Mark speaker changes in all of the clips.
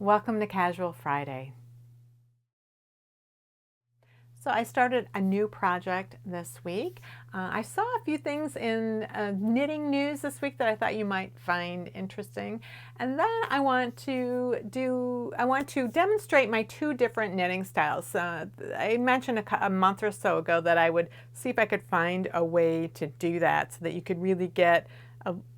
Speaker 1: Welcome to Casual Friday. So I started a new project this week. I saw a few things in knitting news this week that I thought you might find interesting. And then I want to demonstrate my two different knitting styles. I mentioned a month or so ago that I would see if I could find a way to do that so that you could really get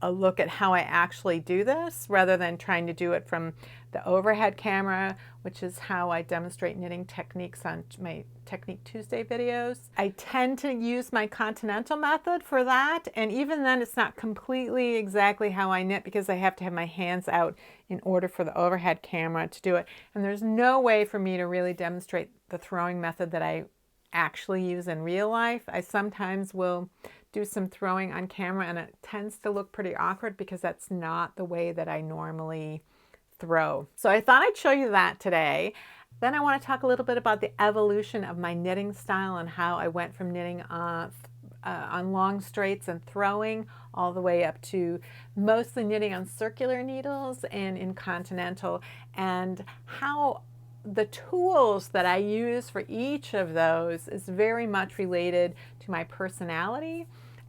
Speaker 1: a look at how I actually do this rather than trying to do it from the overhead camera, which is how I demonstrate knitting techniques on my Technique Tuesday videos. I tend to use my Continental method for that, and even then it's not completely exactly how I knit because I have to have my hands out in order for the overhead camera to do it. And there's no way for me to really demonstrate the throwing method that I actually use in real life. I sometimes will do some throwing on camera and it tends to look pretty awkward because that's not the way that I normally throw. So I thought I'd show you that today. Then I want to talk a little bit about the evolution of my knitting style and how I went from knitting on long straights and throwing all the way up to mostly knitting on circular needles and in Continental, and how the tools that I use for each of those is very much related to my personality,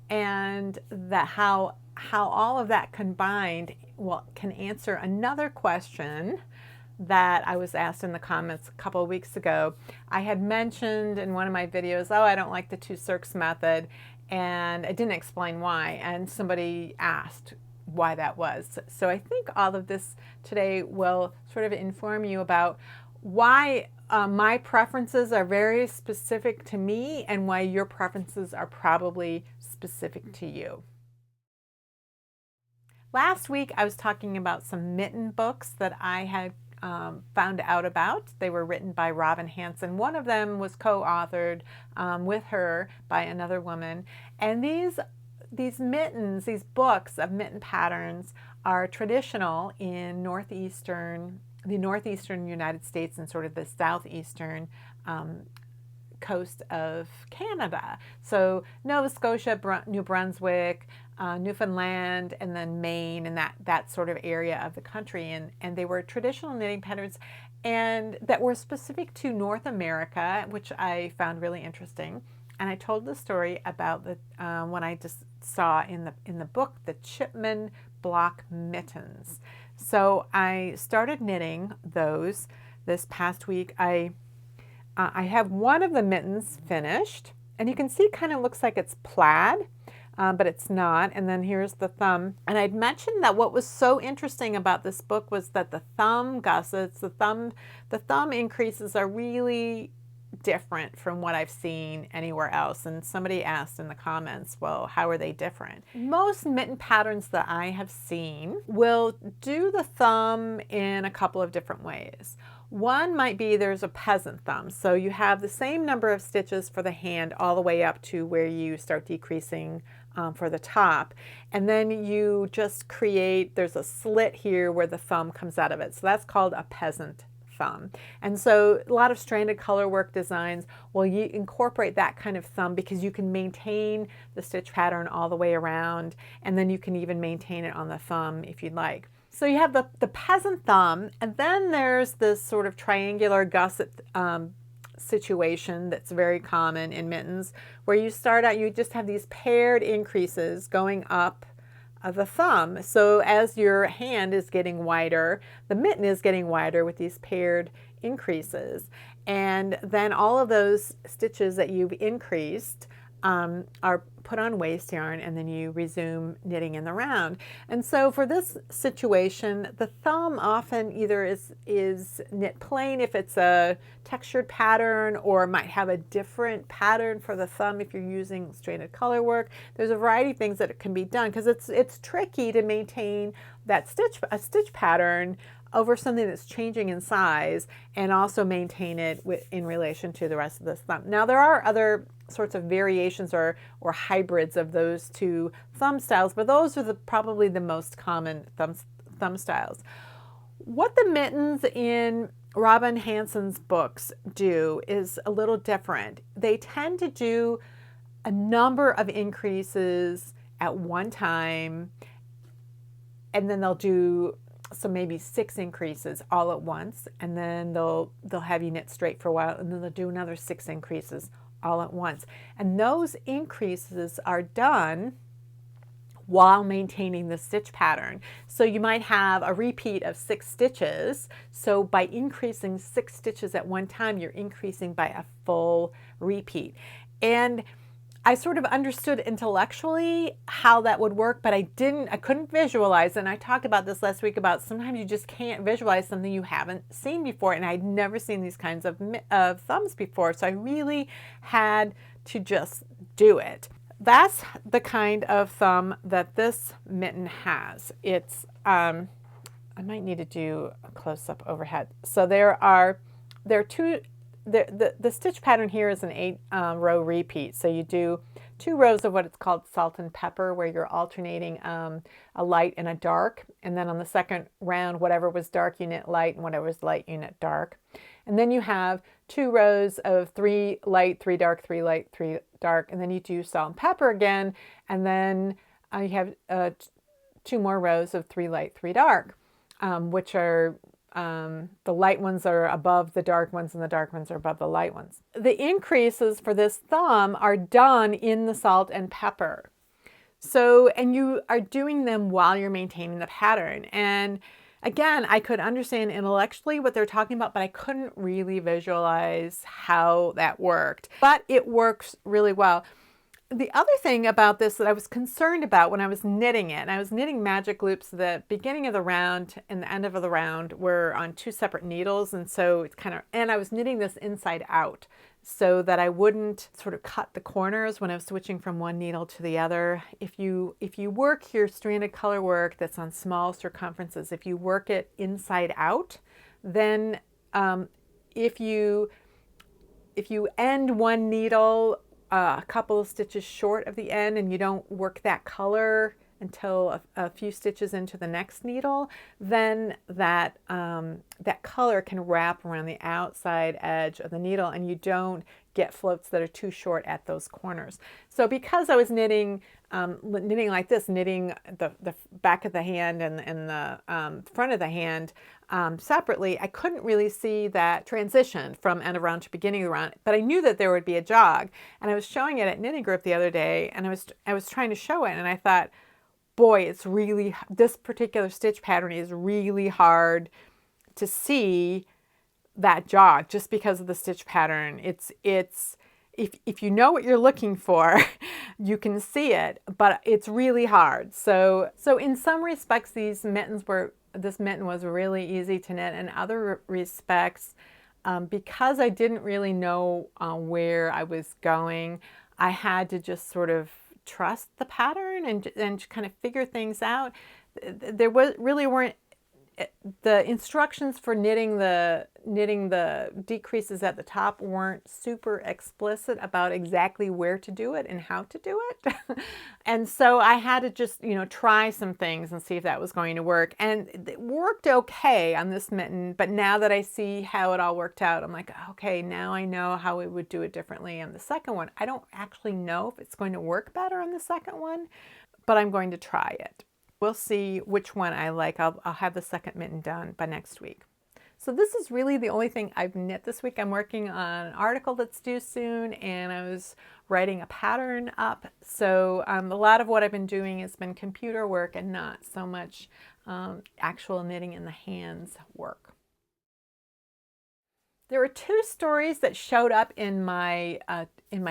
Speaker 1: and that how all of that combined can answer another question that I was asked in the comments a couple of weeks ago. I had mentioned in one of my videos, oh, I don't like the two circs method, and I didn't explain why, and somebody asked why that was. So I think all of this today will sort of inform you about why my preferences are very specific to me and why your preferences are probably specific to you. Last week I was talking about some mitten books that I had found out about. They were written by Robin Hanson. One of them was co-authored with her by another woman. And these mittens, these books of mitten patterns, are traditional in the northeastern United States and sort of the southeastern coast of Canada. So Nova Scotia, New Brunswick, Newfoundland, and then Maine, and that sort of area of the country. And they were traditional knitting patterns and that were specific to North America, which I found really interesting. And I told the story about the one I just saw in the book, the Chipman block mittens. So I started knitting those this past week. I have one of the mittens finished, and you can see it kind of looks like it's plaid, but it's not. And then here's the thumb. And I'd mentioned that what was so interesting about this book was that the thumb gussets, the thumb increases are really different from what I've seen anywhere else. And somebody asked in the comments, well, how are they different? Most mitten patterns that I have seen will do the thumb in a couple of different ways. One might be there's a peasant thumb. So you have the same number of stitches for the hand all the way up to where you start decreasing for the top. And then you just there's a slit here where the thumb comes out of it. So that's called a peasant thumb. And so a lot of stranded colorwork designs will incorporate that kind of thumb because you can maintain the stitch pattern all the way around, and then you can even maintain it on the thumb if you'd like. So you have the peasant thumb, and then there's this sort of triangular gusset situation that's very common in mittens, where you start out, you just have these paired increases going up of the thumb. So as your hand is getting wider, the mitten is getting wider with these paired increases. And then all of those stitches that you've increased are put on waste yarn, and then you resume knitting in the round. And so for this situation, the thumb often either is knit plain if it's a textured pattern, or might have a different pattern for the thumb if you're using stranded color work. There's a variety of things that can be done because it's tricky to maintain that a stitch pattern over something that's changing in size and also maintain it in relation to the rest of the thumb. Now there are other sorts of variations or hybrids of those two thumb styles, but those are probably the most common thumb styles. What the mittens in Robin Hanson's books do is a little different. They tend to do a number of increases at one time, and then they'll do So maybe 6 increases all at once, and then they'll have you knit straight for a while, and then they'll do another 6 increases all at once. And those increases are done while maintaining the stitch pattern. So you might have a repeat of 6 stitches. So by increasing 6 stitches at one time, you're increasing by a full repeat. And I sort of understood intellectually how that would work, but I couldn't visualize. And I talked about this last week about sometimes you just can't visualize something you haven't seen before. And I'd never seen these kinds of thumbs before. So I really had to just do it. That's the kind of thumb that this mitten has. It's, I might need to do a close-up overhead. So there are two, the stitch pattern here is an 8 row repeat. So you do 2 rows of what it's called salt and pepper, where you're alternating a light and a dark. And then on the second round, whatever was dark, you knit light, and whatever was light, you knit dark. And then you have 2 rows of 3 light, 3 dark, 3 light, 3 dark, and then you do salt and pepper again, and then you have 2 more rows of 3 light, 3 dark, which are the light ones are above the dark ones, and the dark ones are above the light ones. The increases for this thumb are done in the salt and pepper. So, and you are doing them while you're maintaining the pattern. And again, I could understand intellectually what they're talking about, but I couldn't really visualize how that worked. But it works really well. The other thing about this that I was concerned about when I was knitting it, and I was knitting magic loops, the beginning of the round and the end of the round were on 2 separate needles, and so it's and I was knitting this inside out so that I wouldn't sort of cut the corners when I was switching from one needle to the other. If you work your stranded color work that's on small circumferences, if you work it inside out, then if you end one needle a couple of stitches short of the end and you don't work that color until a few stitches into the next needle, then that color can wrap around the outside edge of the needle, and you don't get floats that are too short at those corners. So because I was knitting like this, knitting the back of the hand and the front of the hand separately, I couldn't really see that transition from end of round to beginning of the round, but I knew that there would be a jog. And I was showing it at Knitting Group the other day, and I was trying to show it, and I thought, boy, this particular stitch pattern is really hard to see that jog just because of the stitch pattern. If you know what you're looking for, you can see it, but it's really hard. So in some respects, this mitten was really easy to knit. In other respects, because I didn't really know where I was going, I had to just sort of trust the pattern and kind of figure things out. There really weren't the instructions for knitting the decreases at the top weren't super explicit about exactly where to do it and how to do it. And so I had to just, try some things and see if that was going to work. And it worked okay on this mitten, but now that I see how it all worked out, I'm like, okay, now I know how we would do it differently on the second one. I don't actually know if it's going to work better on the second one, but I'm going to try it. We'll see which one I like. I'll have the second mitten done by next week. So this is really the only thing I've knit this week. I'm working on an article that's due soon, and I was writing a pattern up. So a lot of what I've been doing has been computer work and not so much actual knitting in the hands work. There were 2 stories that showed up in my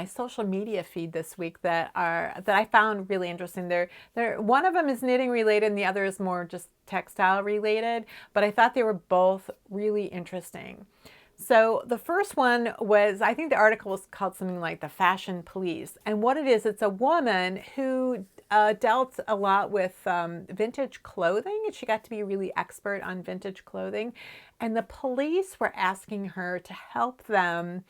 Speaker 1: social media feed this week that I found really interesting. One of them is knitting related and the other is more just textile related, but I thought they were both really interesting. So the first one was, I think the article was called something like The Fashion Police. And what it is, it's a woman who dealt a lot with vintage clothing, and she got to be really expert on vintage clothing. And the police were asking her to help them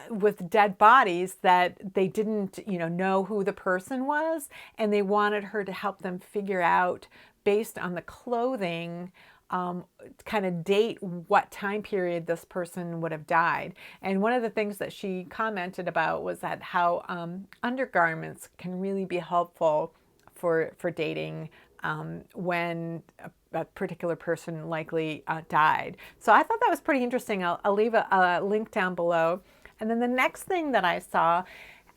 Speaker 1: with dead bodies that they didn't, know who the person was, and they wanted her to help them figure out, based on the clothing, kind of date what time period this person would have died. And one of the things that she commented about was that how undergarments can really be helpful for dating when a particular person likely died. So I thought that was pretty interesting. I'll leave a link down below. And then the next thing that I saw,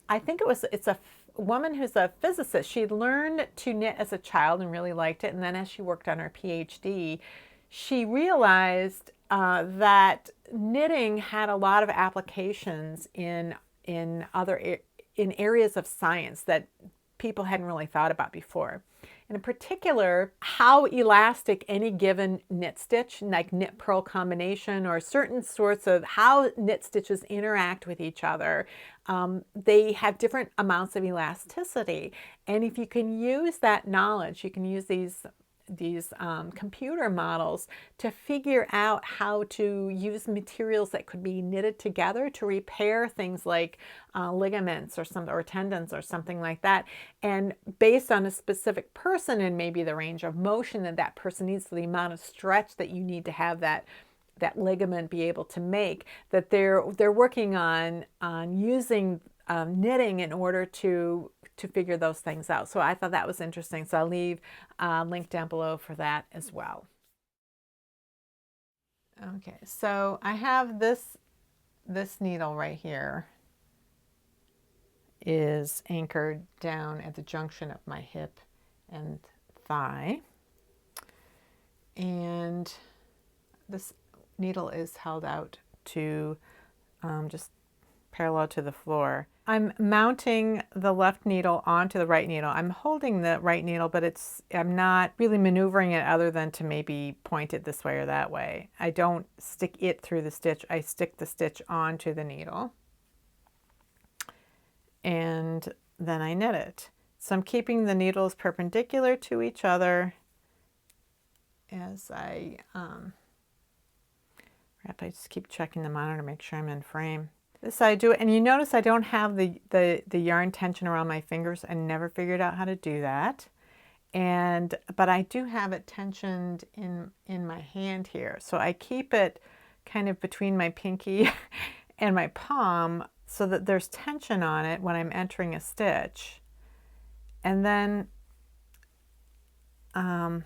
Speaker 1: I think it's a woman who's a physicist. She learned to knit as a child and really liked it. And then as she worked on her PhD, she realized that knitting had a lot of applications in areas of science that people hadn't really thought about before. And in particular, how elastic any given knit stitch, like knit purl combination, or certain sorts of how knit stitches interact with each other, they have different amounts of elasticity. And if you can use that knowledge, you can use these computer models to figure out how to use materials that could be knitted together to repair things like ligaments or tendons or something like that. And based on a specific person and maybe the range of motion that that person needs, so the amount of stretch that you need to have that ligament be able to make, that they're working on using knitting in order to figure those things out. So I thought that was interesting. So I'll leave a link down below for that as well. Okay, so I have this needle right here is anchored down at the junction of my hip and thigh. And this needle is held out to just parallel to the floor. I'm mounting the left needle onto the right needle. I'm holding the right needle, but I'm not really maneuvering it other than to maybe point it this way or that way. I don't stick it through the stitch. I stick the stitch onto the needle. And then I knit it. So I'm keeping the needles perpendicular to each other as I wrap. I just keep checking the monitor to make sure I'm in frame. This I do, and you notice I don't have the yarn tension around my fingers. I never figured out how to do that. But I do have it tensioned in my hand here. So I keep it kind of between my pinky and my palm so that there's tension on it when I'm entering a stitch. And then I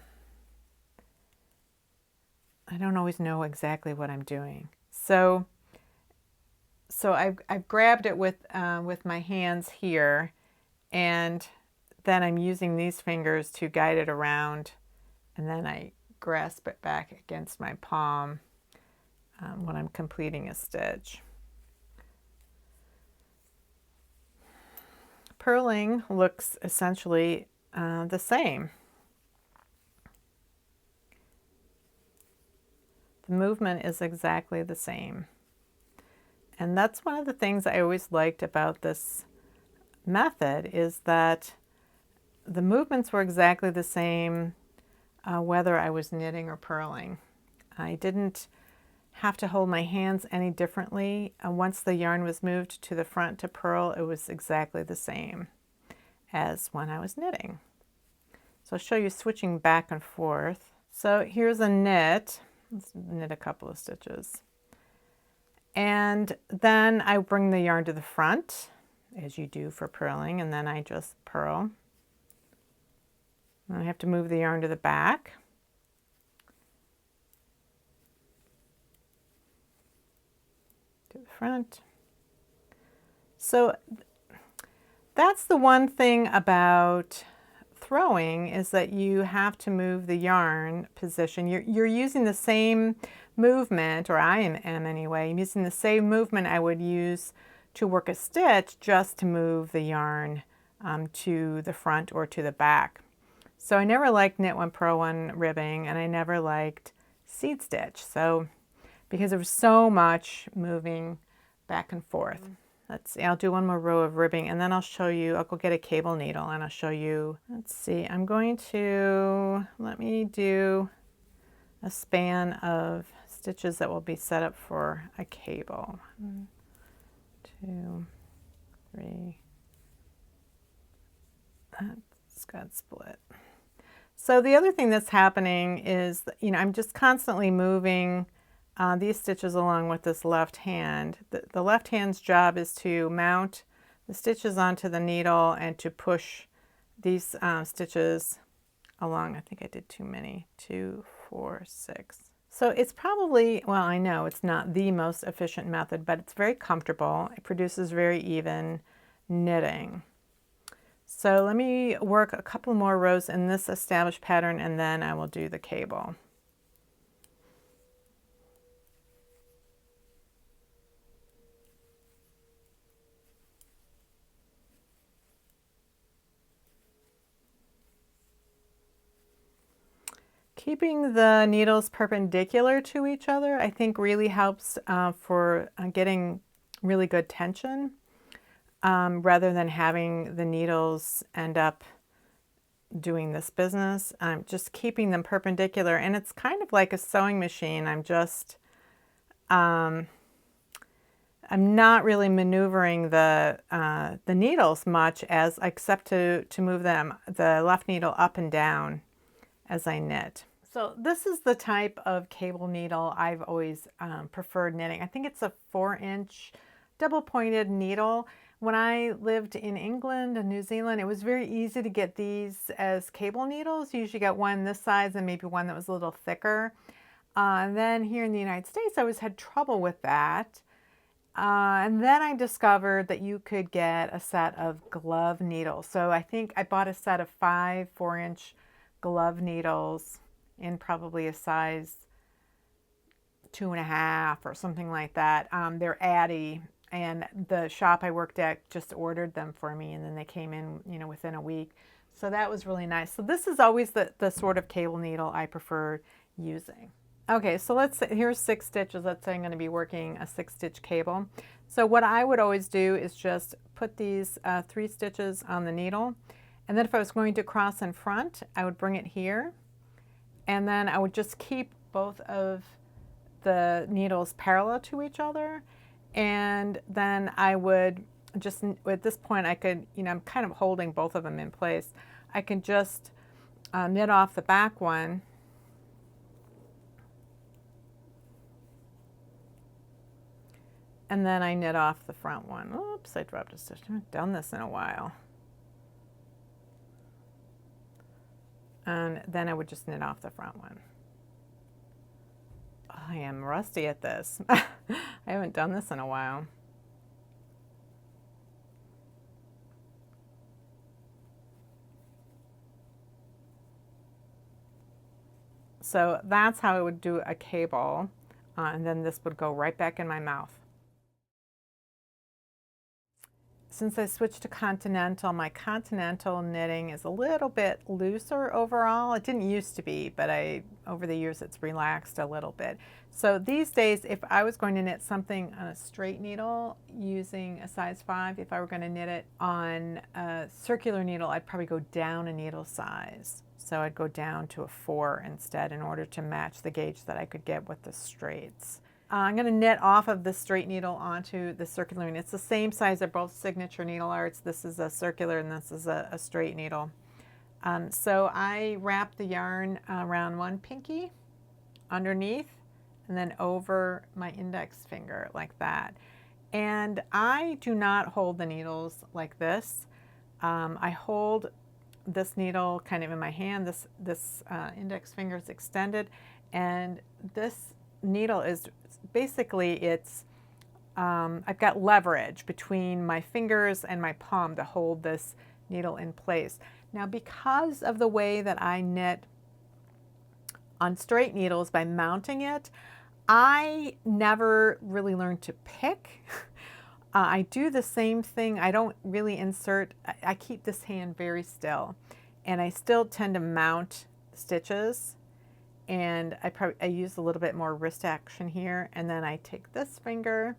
Speaker 1: don't always know exactly what I'm doing. So I've grabbed it with my hands here, and then I'm using these fingers to guide it around, and then I grasp it back against my palm when I'm completing a stitch. Purling looks essentially the same. The movement is exactly the same. And that's one of the things I always liked about this method, is that the movements were exactly the same whether I was knitting or purling. I didn't have to hold my hands any differently. Once the yarn was moved to the front to purl, it was exactly the same as when I was knitting. So I'll show you switching back and forth. So here's a knit. Let's knit a couple of stitches. And then I bring the yarn to the front, as you do for purling, and then I just purl. And I have to move the yarn to the back. To the front. So that's the one thing about throwing, is that you have to move the yarn position. You're using the same movement, or I am anyway. I'm using the same movement I would use to work a stitch, just to move the yarn to the front or to the back. So I never liked knit one, purl one ribbing, and I never liked seed stitch. So because there was so much moving back and forth. Let's see, I'll do one more row of ribbing, and then I'll show you, I'll go get a cable needle and I'll show you. Let's see, I'm going to, let me do a span of stitches that will be set up for a cable. 1, 2, 3. That's got split. So the other thing that's happening is, I'm just constantly moving these stitches along with this left hand. The left hand's job is to mount the stitches onto the needle and to push these stitches along. I think I did too many. 2, 4, 6. So it's probably, well, I know it's not the most efficient method, but it's very comfortable. It produces very even knitting. So let me work a couple more rows in this established pattern, and then I will do the cable. Keeping the needles perpendicular to each other, I think really helps for getting really good tension, rather than having the needles end up doing this business. Just keeping them perpendicular, and it's kind of like a sewing machine. I'm not really maneuvering the needles much, as except to move them, the left needle up and down as I knit. So this is the type of cable needle I've always preferred knitting. I think it's a 4-inch double-pointed needle. When I lived in England and New Zealand, it was very easy to get these as cable needles. You usually got one this size and maybe one that was a little thicker. And then here in the United States, I always had trouble with that. And then I discovered that you could get a set of glove needles. So I think I bought a set of 5 4-inch glove needles in probably a size 2.5 or something like that. They're Addy, and the shop I worked at just ordered them for me, and then they came in, you know, within a week. So that was really nice. So this is always the sort of cable needle I prefer using. Okay, so let's say here's 6 stitches. Let's say I'm going to be working a 6-stitch cable. So what I would always do is just put these 3 stitches on the needle, and then if I was going to cross in front, I would bring it here, and then I would just keep both of the needles parallel to each other, and then I would just, at this point I could, you know, I'm kind of holding both of them in place. I can just knit off the back one, and then I knit off the front one. Oops, I dropped a stitch. I haven't done this in a while. And then I would just knit off the front one. I am rusty at this. I haven't done this in a while. So that's how I would do a cable, and then this would go right back in my mouth. Since I switched to Continental, my Continental knitting is a little bit looser overall. It didn't used to be, but over the years it's relaxed a little bit. So these days, if I was going to knit something on a straight needle using a size 5, if I were going to knit it on a circular needle, I'd probably go down a needle size. So I'd go down to a 4 instead in order to match the gauge that I could get with the straights. I'm going to knit off of the straight needle onto the circular, and it's the same size. They're both Signature Needle Arts. This is a circular and this is a straight needle. So I wrap the yarn around one pinky underneath and then over my index finger like that. And I do not hold the needles like this. I hold this needle kind of in my hand. This index finger is extended, and this needle is basically, I've got leverage between my fingers and my palm to hold this needle in place. Now, because of the way that I knit on straight needles by mounting it, I never really learned to pick. I do the same thing. I don't really insert. I keep this hand very still, and I still tend to mount stitches. And I use a little bit more wrist action here, and then I take this finger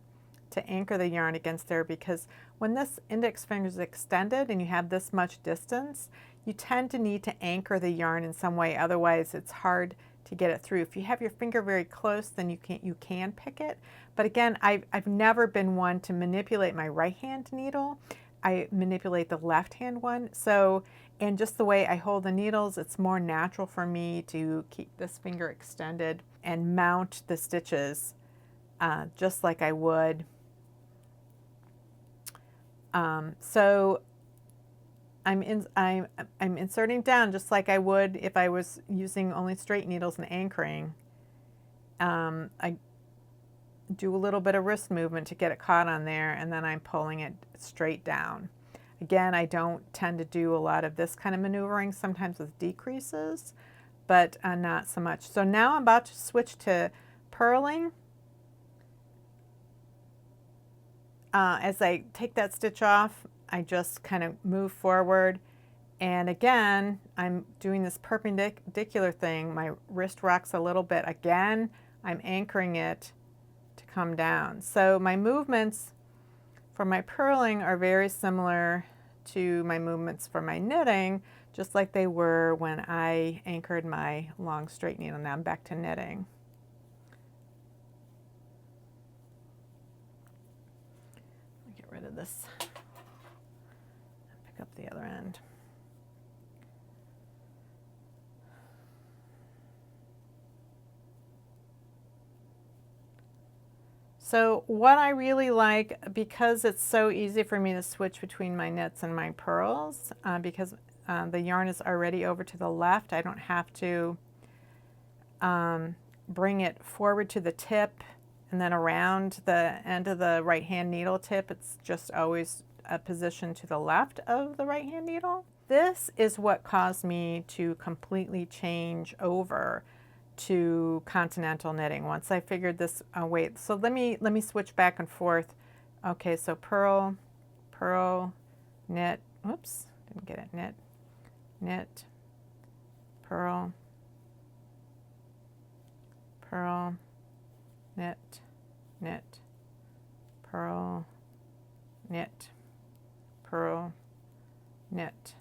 Speaker 1: to anchor the yarn against there, because when this index finger is extended and you have this much distance, you tend to need to anchor the yarn in some way, otherwise it's hard to get it through. If you have your finger very close, then you can pick it. But again, I've never been one to manipulate my right hand needle. I manipulate the left hand one. So, and just the way I hold the needles, it's more natural for me to keep this finger extended and mount the stitches just like I would. So I'm inserting down just like I would if I was using only straight needles and anchoring. I do a little bit of wrist movement to get it caught on there, and then I'm pulling it straight down. Again, I don't tend to do a lot of this kind of maneuvering, sometimes with decreases, but not so much. So now I'm about to switch to purling. As I take that stitch off, I just kind of move forward, and again, I'm doing this perpendicular thing. My wrist rocks a little bit. Again, I'm anchoring it to come down. So my movements for my purling are very similar to my movements for my knitting, just like they were when I anchored my long straight needle. Now I'm back to knitting. I'll get rid of this and pick up the other end. So what I really like, because it's so easy for me to switch between my knits and my purls, because the yarn is already over to the left, I don't have to bring it forward to the tip and then around the end of the right hand needle tip. It's just always a position to the left of the right hand needle. This is what caused me to completely change over to Continental knitting once I figured this wait. So let me switch back and forth. Okay, so purl, purl, knit. Oops, didn't get it. Knit, knit, purl, purl, knit, knit, purl, knit, purl, knit,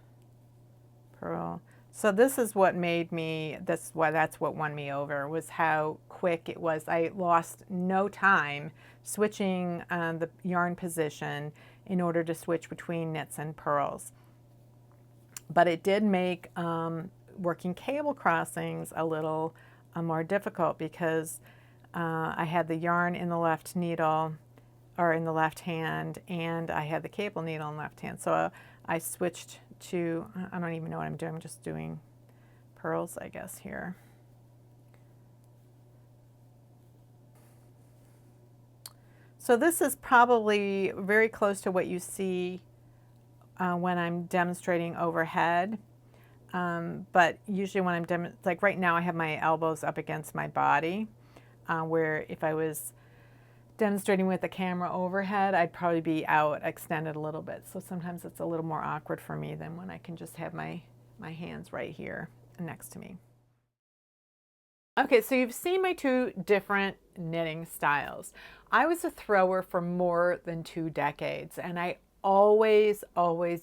Speaker 1: purl. So this is what made me, that's what won me over, was how quick it was. I lost no time switching the yarn position in order to switch between knits and purls. But it did make working cable crossings a little more difficult, because I had the yarn in the left needle, or in the left hand, and I had the cable needle in the left hand. So I switched to, I don't even know what I'm doing, I'm just doing purls, I guess, here. So this is probably very close to what you see when I'm demonstrating overhead. But usually when I'm like right now I have my elbows up against my body, where if I was demonstrating with the camera overhead, I'd probably be out extended a little bit. So sometimes it's a little more awkward for me than when I can just have my hands right here next to me. Okay, so you've seen my two different knitting styles. I was a thrower for more than 2 decades, and I always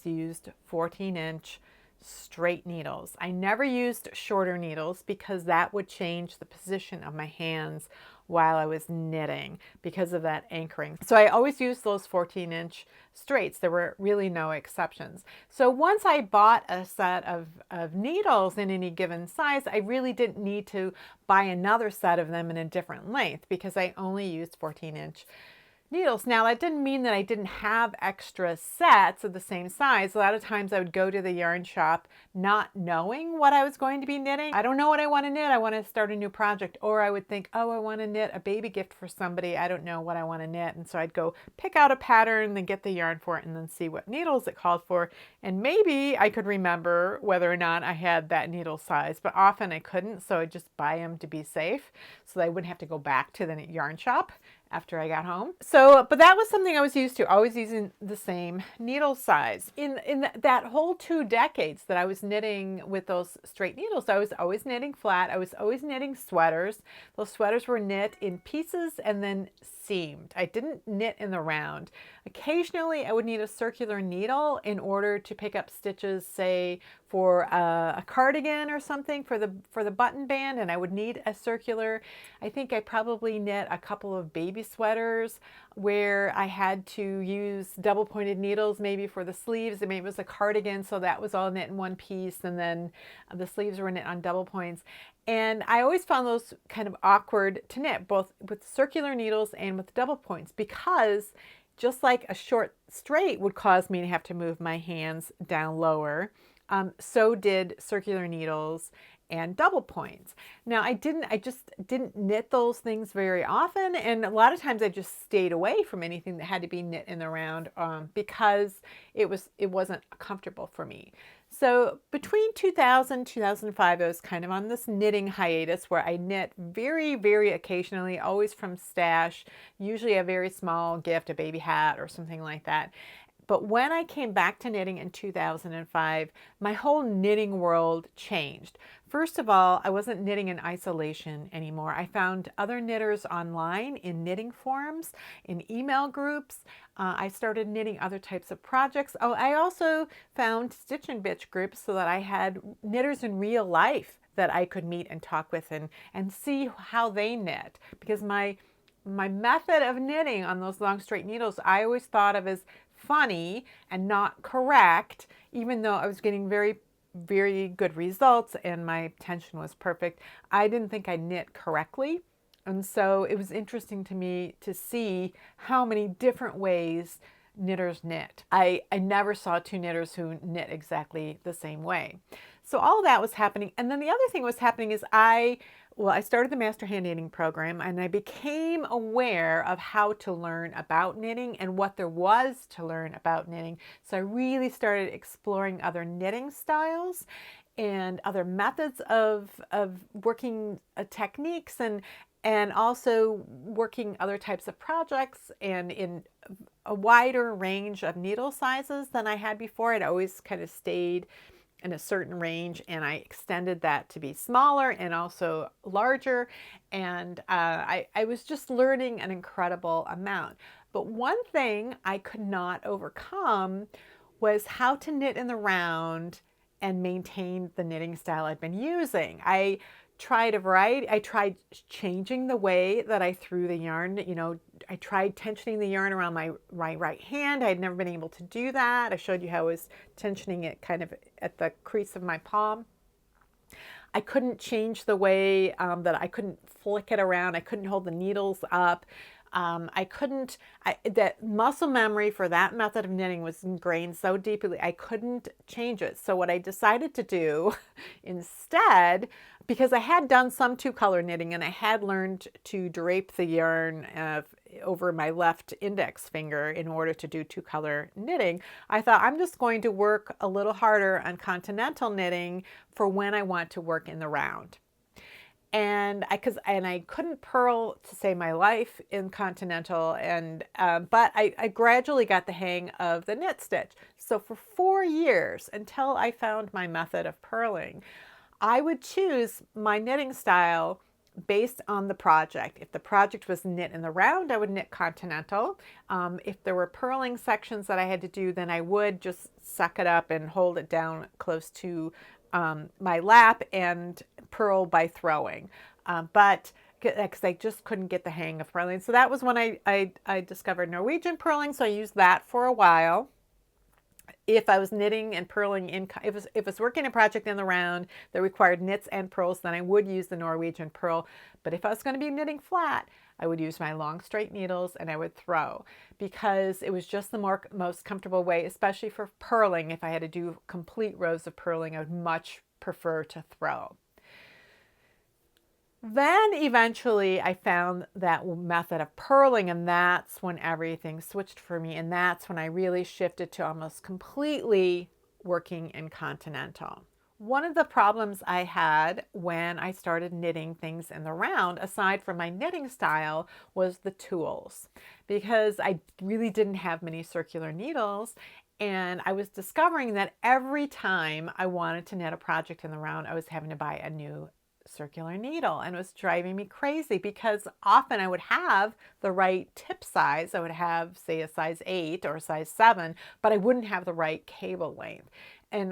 Speaker 1: used 14-inch straight needles. I never used shorter needles because that would change the position of my hands while I was knitting because of that anchoring. So I always used those 14-inch straights. There were really no exceptions. So once I bought a set of needles in any given size, I really didn't need to buy another set of them in a different length because I only used 14-inch needles. Now that didn't mean that I didn't have extra sets of the same size. A lot of times I would go to the yarn shop not knowing what I was going to be knitting. I don't know what I want to knit. I want to start a new project. Or I would think, oh, I want to knit a baby gift for somebody. I don't know what I want to knit. And so I'd go pick out a pattern, then get the yarn for it, and then see what needles it called for. And maybe I could remember whether or not I had that needle size, but often I couldn't. So I'd just buy them to be safe so that I wouldn't have to go back to the yarn shop after I got home. So, but that was something I was used to, always using the same needle size. In that whole 2 decades that I was knitting with those straight needles, I was always knitting flat. I was always knitting sweaters. Those sweaters were knit in pieces and then seamed. I didn't knit in the round. Occasionally I would need a circular needle in order to pick up stitches, say for a cardigan or something for the button band, and I would need a circular. I think I probably knit a couple of baby sweaters where I had to use double pointed needles maybe for the sleeves, and maybe it was a cardigan, so that was all knit in one piece, and then the sleeves were knit on double points. And I always found those kind of awkward to knit, both with circular needles and with double points, because just like a short straight would cause me to have to move my hands down lower, so did circular needles and double points. Now I just didn't knit those things very often, and a lot of times I just stayed away from anything that had to be knit in the round, because it wasn't comfortable for me. So between 2000 2005, I was kind of on this knitting hiatus where I knit very, very occasionally, always from stash, usually a very small gift, a baby hat or something like that. But when I came back to knitting in 2005, my whole knitting world changed. First of all, I wasn't knitting in isolation anymore. I found other knitters online in knitting forums, in email groups. I started knitting other types of projects. Oh, I also found Stitch and Bitch groups so that I had knitters in real life that I could meet and talk with and see how they knit. Because my method of knitting on those long straight needles, I always thought of as funny and not correct, even though I was getting very, very good results and my tension was perfect. I didn't think I knit correctly. And so it was interesting to me to see how many different ways knitters knit. I never saw two knitters who knit exactly the same way. So all of that was happening. And then the other thing was happening is I started the Master Hand Knitting program, and I became aware of how to learn about knitting and what there was to learn about knitting. So I really started exploring other knitting styles and other methods of working techniques, and also working other types of projects and in a wider range of needle sizes than I had before. I'd always kind of stayed in a certain range, and I extended that to be smaller and also larger. And I was just learning an incredible amount. But one thing I could not overcome was how to knit in the round and maintain the knitting style I'd been using. I tried a variety. I tried changing the way that I threw the yarn. I tried tensioning the yarn around my right hand. I had never been able to do that. I showed you how I was tensioning it kind of at the crease of my palm. I couldn't change the way that I couldn't flick it around. I couldn't hold the needles up. That muscle memory for that method of knitting was ingrained so deeply, I couldn't change it. So what I decided to do instead, because I had done some two-color knitting and I had learned to drape the yarn over my left index finger in order to do two-color knitting, I thought I'm just going to work a little harder on continental knitting for when I want to work in the round. And I couldn't purl to save my life in continental, but I gradually got the hang of the knit stitch. So for 4 years, until I found my method of purling, I would choose my knitting style based on the project. If the project was knit in the round, I would knit continental. If there were purling sections that I had to do, then I would just suck it up and hold it down close to my lap and purl by throwing, but because I just couldn't get the hang of purling. So that was when I discovered Norwegian purling, so I used that for a while. If I was knitting and purling if I was working a project in the round that required knits and purls, then I would use the Norwegian purl. But if I was going to be knitting flat, I would use my long straight needles and I would throw, because it was just the most comfortable way, especially for purling. If I had to do complete rows of purling, I would much prefer to throw. Then eventually I found that method of purling, and that's when everything switched for me, and that's when I really shifted to almost completely working in continental. One of the problems I had when I started knitting things in the round, aside from my knitting style, was the tools, because I really didn't have many circular needles, and I was discovering that every time I wanted to knit a project in the round, I was having to buy a new circular needle, and it was driving me crazy, because often I would have the right tip size. I would have, say, a size 8 or a size 7, but I wouldn't have the right cable length.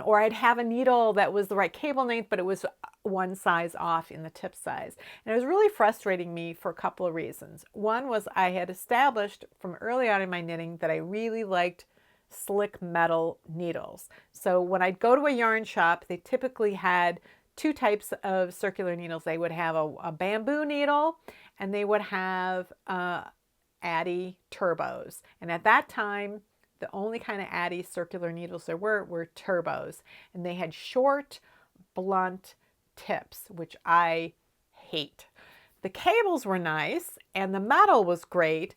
Speaker 1: Or I'd have a needle that was the right cable length, but it was one size off in the tip size. And it was really frustrating me for a couple of reasons. One was I had established from early on in my knitting that I really liked slick metal needles. So when I'd go to a yarn shop, they typically had two types of circular needles. They would have a bamboo needle, and they would have Addy turbos. And at that time, the only kind of Addy circular needles there were turbos. And they had short, blunt tips, which I hate. The cables were nice and the metal was great,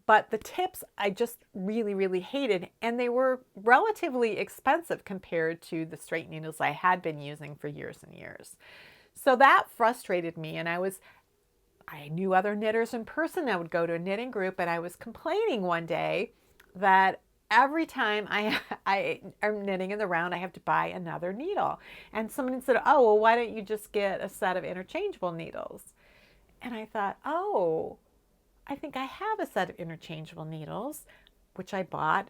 Speaker 1: but the tips I just really, really hated, and they were relatively expensive compared to the straight needles I had been using for years and years. So that frustrated me, and I knew other knitters in person. I would go to a knitting group, and I was complaining one day that every time I am knitting in the round, I have to buy another needle. And someone said, oh, well, why don't you just get a set of interchangeable needles? And I thought, oh, I think I have a set of interchangeable needles, which I bought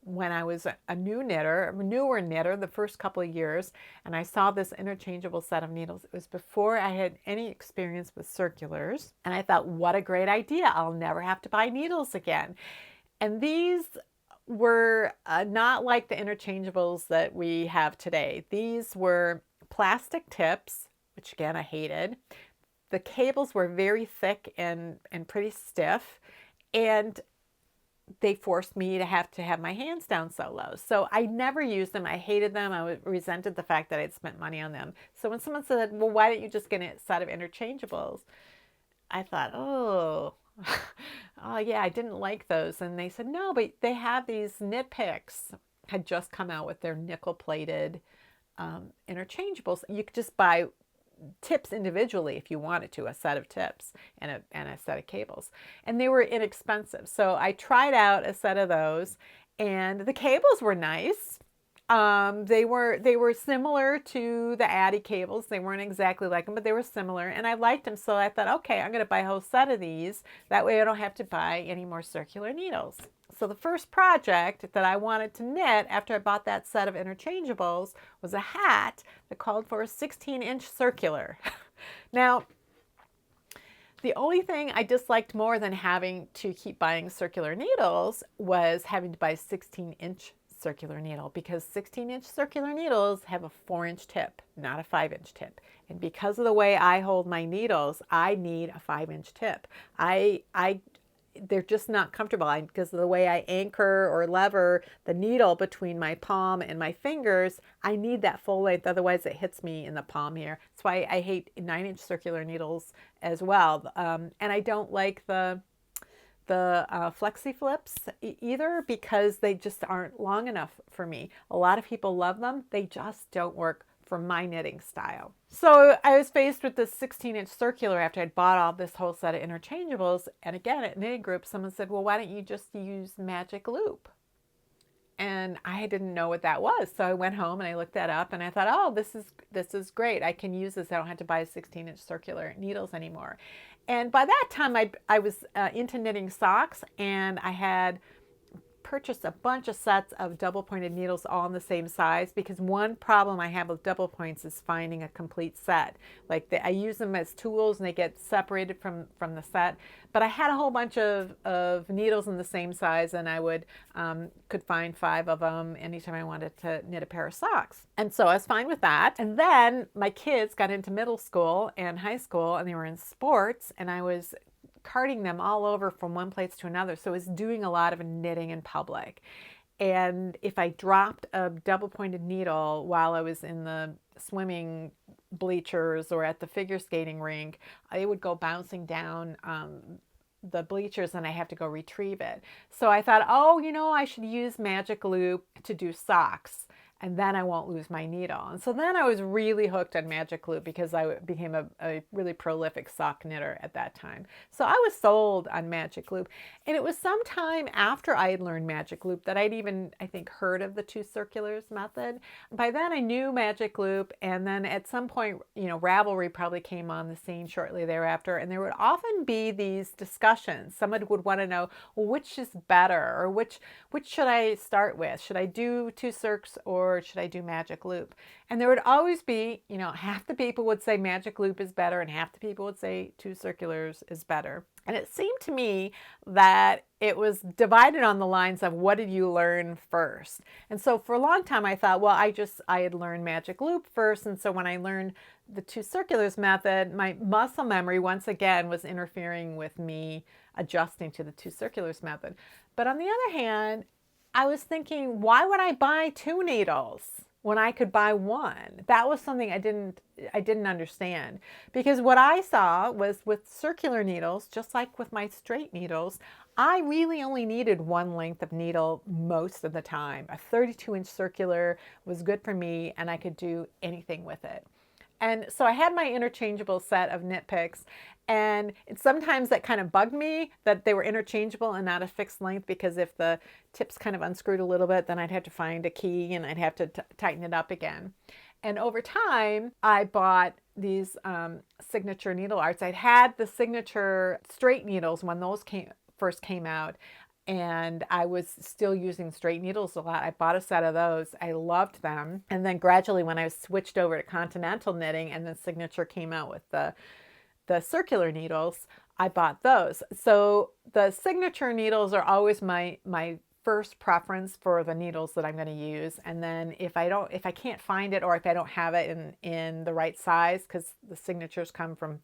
Speaker 1: when I was a newer knitter the first couple of years, and I saw this interchangeable set of needles. It was before I had any experience with circulars, and I thought, what a great idea. I'll never have to buy needles again. And these were not like the interchangeables that we have today. These were plastic tips, which again I hated. The cables were very thick and pretty stiff, and they forced me to have my hands down so low. So I never used them. I hated them. I resented the fact that I'd spent money on them. So when someone said, well, why don't you just get a set of interchangeables? I thought, oh, oh yeah, I didn't like those. And they said, no, but they have these Knit Picks had just come out with their nickel-plated interchangeables. You could just buy tips individually if you wanted to, a set of tips and a set of cables, and they were inexpensive. So I tried out a set of those, and the cables were nice. They were similar to the Addy cables. They weren't exactly like them, but they were similar, and I liked them. So I thought, okay, I'm going to buy a whole set of these. That way I don't have to buy any more circular needles. So the first project that I wanted to knit after I bought that set of interchangeables was a hat that called for a 16-inch circular. Now, the only thing I disliked more than having to keep buying circular needles was having to buy a 16-inch circular needle, because 16-inch circular needles have a 4-inch tip, not a 5-inch tip. And because of the way I hold my needles, I need a 5-inch tip. They're just not comfortable because of the way I anchor or lever the needle between my palm and my fingers. I need that full length, otherwise it hits me in the palm here. That's why I hate 9-inch circular needles as well. And I don't like the flexi flips either, because they just aren't long enough for me. A lot of people love them. They just don't work for my knitting style. So I was faced with this 16-inch circular after I'd bought all this whole set of interchangeables. And again, at knitting group, someone said, well, why don't you just use magic loop? And I didn't know what that was. So I went home and I looked that up, and I thought, oh, this is great. I can use this. I don't have to buy 16-inch circular needles anymore. And by that time, I was into knitting socks, and I had purchased a bunch of sets of double pointed needles all in the same size, because one problem I have with double points is finding a complete set. Like I use them as tools and they get separated from the set, but I had a whole bunch of needles in the same size, and I could find 5 of them anytime I wanted to knit a pair of socks. And so I was fine with that. And then my kids got into middle school and high school, and they were in sports, and I was carting them all over from one place to another. So I was doing a lot of knitting in public. And if I dropped a double pointed needle while I was in the swimming bleachers or at the figure skating rink, it would go bouncing down the bleachers, and I have to go retrieve it. So I thought, oh, I should use magic loop to do socks, and then I won't lose my needle. And so then I was really hooked on magic loop, because I became a really prolific sock knitter at that time. So I was sold on magic loop. And it was sometime after I had learned magic loop that I'd even, I think, heard of the 2 circulars method. By then I knew magic loop, and then at some point, Ravelry probably came on the scene shortly thereafter, and there would often be these discussions. Someone would want to know, well, which is better, or which should I start with? Should I do 2 circs, or should I do magic loop? And there would always be, half the people would say magic loop is better, and half the people would say 2 circulars is better. And it seemed to me that it was divided on the lines of, what did you learn first? And so for a long time I thought, well, I had learned magic loop first, and so when I learned the 2 circulars method, my muscle memory once again was interfering with me adjusting to the two circulars method. But on the other hand, I was thinking, why would I buy 2 needles when I could buy 1? That was something I didn't understand, because what I saw was with circular needles, just like with my straight needles, I really only needed 1 length of needle most of the time. A 32-inch circular was good for me, and I could do anything with it. And so I had my interchangeable set of knit picks, and sometimes that kind of bugged me that they were interchangeable and not a fixed length, because if the tips kind of unscrewed a little bit, then I'd have to find a key and I'd have to tighten it up again. And over time, I bought these signature needle arts. I'd had the signature straight needles when those first came out, and I was still using straight needles a lot. I bought a set of those. I loved them. And then gradually, when I switched over to Continental knitting and then Signature came out with the circular needles, I bought those. So the Signature needles are always my first preference for the needles that I'm going to use. And then if I can't find it, or if I don't have it in the right size, because the Signatures come from,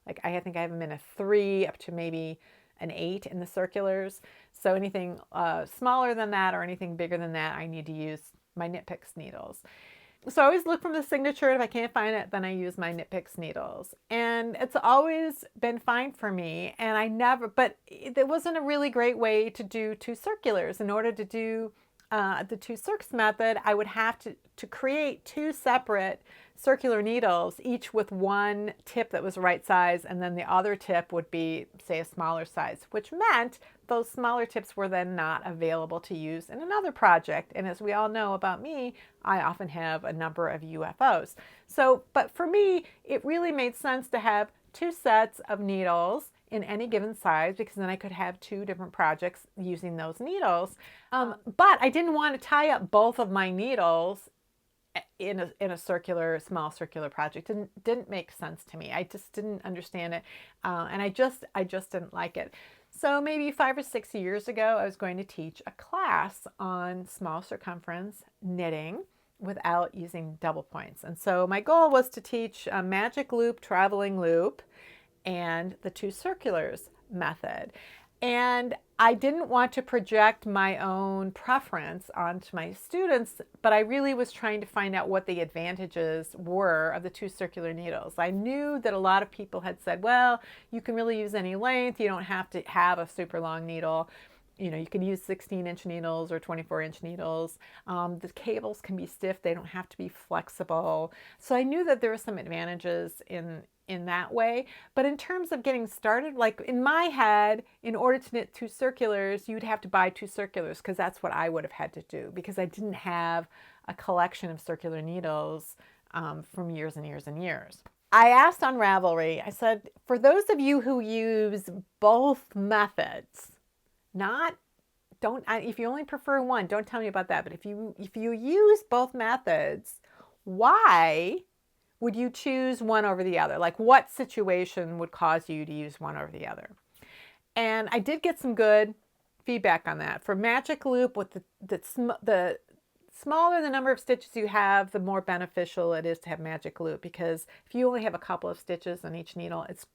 Speaker 1: like, I think I have them in a 3 up to maybe an 8 in the circulars. So anything smaller than that or anything bigger than that, I need to use my Knit Picks needles. So I always look from the Signature. If I can't find it, then I use my Knit Picks needles. And it's always been fine for me. And but it wasn't a really great way to do 2 circulars. In order to do the 2 circs method, I would have to create 2 separate circular needles, each with 1 tip that was right size, and then the other tip would be, say, a smaller size, which meant those smaller tips were then not available to use in another project. And as we all know about me, I often have a number of UFOs. But for me, it really made sense to have 2 sets of needles in any given size, because then I could have 2 different projects using those needles. But I didn't want to tie up both of my needles in a small circular project. It didn't make sense to me. I just didn't understand it, and I just didn't like it. So maybe 5 or 6 years ago, I was going to teach a class on small circumference knitting without using double points. And so my goal was to teach a magic loop, traveling loop, and the 2 circulars method. And I didn't want to project my own preference onto my students, but I really was trying to find out what the advantages were of the 2 circular needles. I knew that a lot of people had said, well, you can really use any length. You don't have to have a super long needle. You know, you can use 16-inch needles or 24-inch needles. The cables can be stiff. They don't have to be flexible. So I knew that there were some advantages in that way. But in terms of getting started, like in my head, in order to knit 2 circulars, you'd have to buy 2 circulars, because that's what I would have had to do, because I didn't have a collection of circular needles from years and years and years. I asked on Ravelry, I said, for those of you who use both methods, if you only prefer one, don't tell me about that. But if you use both methods, why would you choose one over the other? Like, what situation would cause you to use one over the other? And I did get some good feedback on that. For magic loop, with the smaller the number of stitches you have, the more beneficial it is to have magic loop, because if you only have a couple of stitches on each needle, it's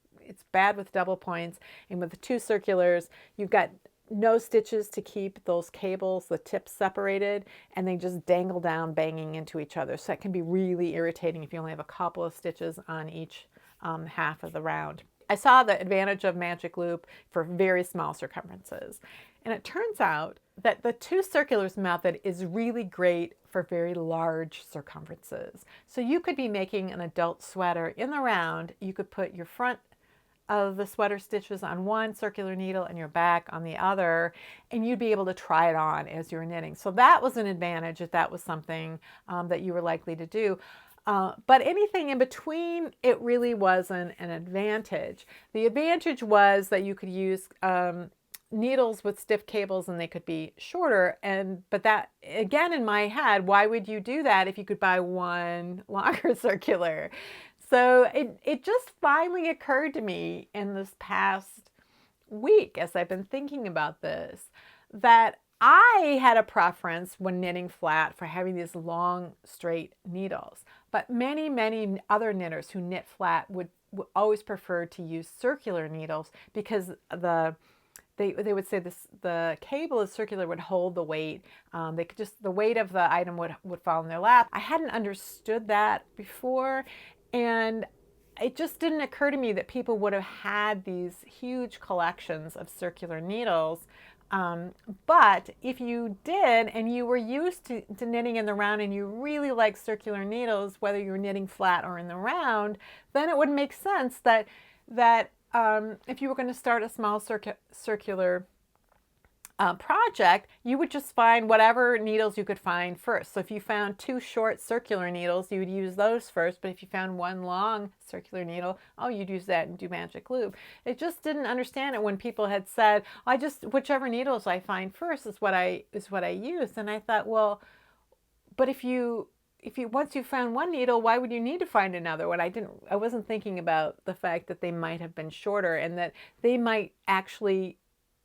Speaker 1: bad with double points. And with the 2 circulars, you've got no stitches to keep those cables, the tips, separated, and they just dangle down, banging into each other. So that can be really irritating if you only have a couple of stitches on each half of the round. I saw the advantage of magic loop for very small circumferences. And it turns out that the 2 circulars method is really great for very large circumferences. So you could be making an adult sweater in the round. You could put your front of the sweater stitches on one circular needle and your back on the other, and you'd be able to try it on as you're knitting. So that was an advantage if that was something that you were likely to do. But anything in between, it really wasn't an advantage. The advantage was that you could use needles with stiff cables and they could be shorter. But that, again, in my head, why would you do that if you could buy one longer circular? So it just finally occurred to me in this past week, as I've been thinking about this, that I had a preference when knitting flat for having these long, straight needles. But many, many other knitters who knit flat would always preferred to use circular needles because they would say the cable is circular would hold the weight. They could just, the weight of the item would fall in their lap. I hadn't understood that before, and it just didn't occur to me that people would have had these huge collections of circular needles. But if you did and you were used to knitting in the round and you really like circular needles, whether you're knitting flat or in the round, then it would make sense that if you were going to start a small circular project, you would just find whatever needles you could find first. So if you found 2 short circular needles, you would use those first. But if you found 1 long circular needle, oh, you'd use that and do magic loop. It just didn't understand it when people had said, I just, whichever needles I find first is what I use. And I thought, well, but if you once you found one needle, why would you need to find another one? I wasn't thinking about the fact that they might have been shorter and that they might actually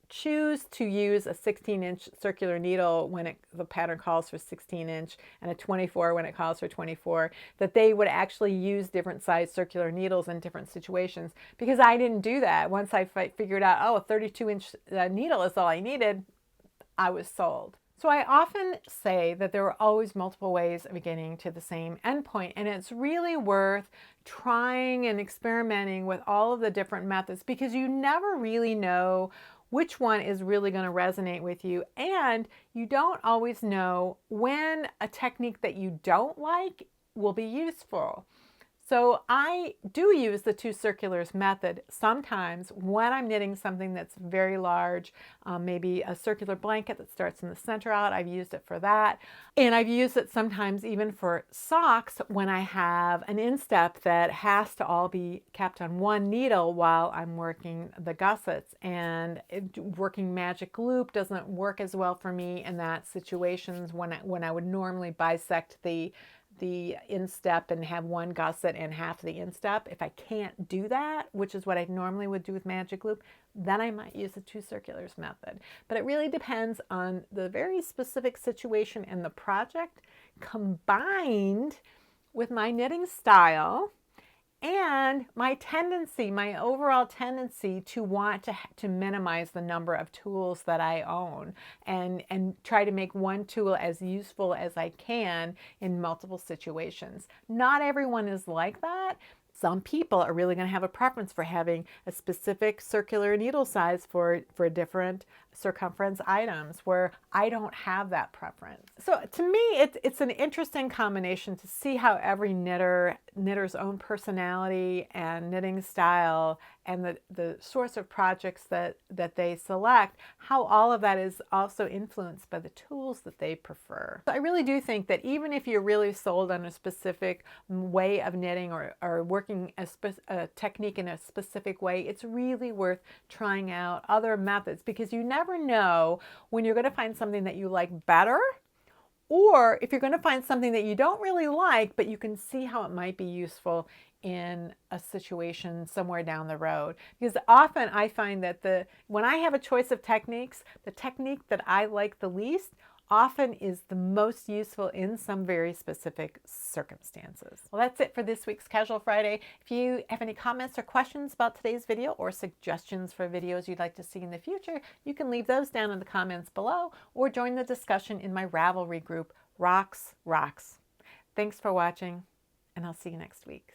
Speaker 1: choose to use a 16-inch circular needle when the pattern calls for 16-inch and a 24 when it calls for 24, that they would actually use different size circular needles in different situations, because I didn't do that. Once I figured out, oh, a 32-inch needle is all I needed, I was sold. So I often say that there are always multiple ways of getting to the same endpoint, and it's really worth trying and experimenting with all of the different methods, because you never really know which one is really going to resonate with you, and you don't always know when a technique that you don't like will be useful. So I do use the 2 circulars method sometimes when I'm knitting something that's very large, maybe a circular blanket that starts in the center out. I've used it for that. And I've used it sometimes even for socks when I have an instep that has to all be kept on 1 needle while I'm working the gussets. And working magic loop doesn't work as well for me in that situations when I would normally bisect the instep and have 1 gusset and half the instep. If I can't do that, which is what I normally would do with magic loop, then I might use the 2 circulars method. But it really depends on the very specific situation and the project, combined with my knitting style and my tendency, my overall tendency to want to minimize the number of tools that I own and try to make one tool as useful as I can in multiple situations. Not everyone is like that. Some people are really going to have a preference for having a specific circular needle size for different circumference items, where I don't have that preference. So to me, it's an interesting combination to see how every knitter's own personality and knitting style and the sorts of projects that they select, how all of that is also influenced by the tools that they prefer. So I really do think that even if you're really sold on a specific way of knitting or working a technique in a specific way, it's really worth trying out other methods, because you never know when you're going to find something that you like better, or if you're going to find something that you don't really like, but you can see how it might be useful in a situation somewhere down the road. Because often I find that when I have a choice of techniques, the technique that I like the least often is the most useful in some very specific circumstances. Well, that's it for this week's Casual Friday. If you have any comments or questions about today's video, or suggestions for videos you'd like to see in the future, you can leave those down in the comments below, or join the discussion in my Ravelry group, Rocks. Thanks for watching, and I'll see you next week.